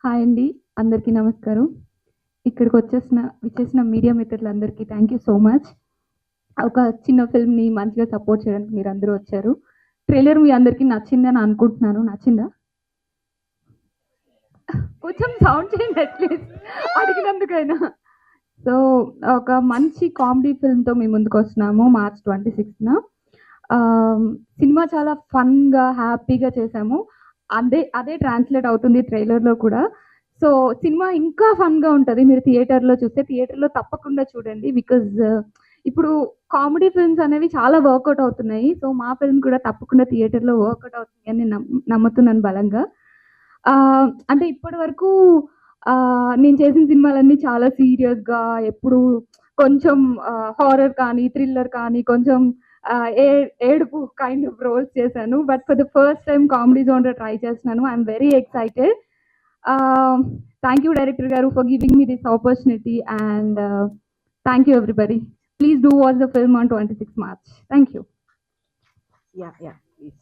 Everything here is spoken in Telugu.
హాయ్ అండి, అందరికీ నమస్కారం. ఇక్కడికి విచ్చేసిన మీడియా మిత్రులందరికీ థ్యాంక్ యూ సో మచ్. ఒక చిన్న ఫిల్మ్‌ని మంచిగా సపోర్ట్ చేయడానికి మీరందరూ వచ్చారు. ట్రైలర్ మీ అందరికీ నచ్చిందని అనుకుంటున్నాను. నచ్చిందా? కొంచెం సౌండ్ చేయండి అట్‌లీస్ట్ అడిగినందుకైనా. సో, ఒక మంచి కామెడీ ఫిల్మ్‌తో మీ ముందుకొస్తున్నాము మార్చ్ 26న. సినిమా చాలా ఫన్‌గా, హ్యాపీగా చేశాము. అదే అదే ట్రాన్స్‌లేట్ అవుతుంది ట్రైలర్‌లో కూడా. సో, సినిమా ఇంకా ఫన్‌గా ఉంటది. మీరు థియేటర్‌లో చూస్తే థియేటర్‌లో తప్పకుండా చూడండి. బికాజ్ ఇప్పుడు కామెడీ ఫిల్మ్స్ అనేవి చాలా వర్కౌట్ అవుతున్నాయి. సో, మా ఫిల్మ్ కూడా తప్పకుండా థియేటర్‌లో వర్కౌట్ అవుతుంది అని నేను నమ్ముతున్నాను బలంగా. అంటే ఇప్పటి వరకు నేను చేసిన సినిమాలన్నీ చాలా సీరియస్‌గా ఎప్పుడు కొంచెం హారర్ కానీ, థ్రిల్లర్ కానీ, కొంచెం ఏడుపు కైండ్ ఆఫ్ రోల్స్ చేశాను. But for the first time comedy genre try చేస్తున్నాను. I'm very excited. Thank you director గారు for giving me this opportunity and thank you everybody. Please do watch the film on 26 March. Thank you. Yeah, please.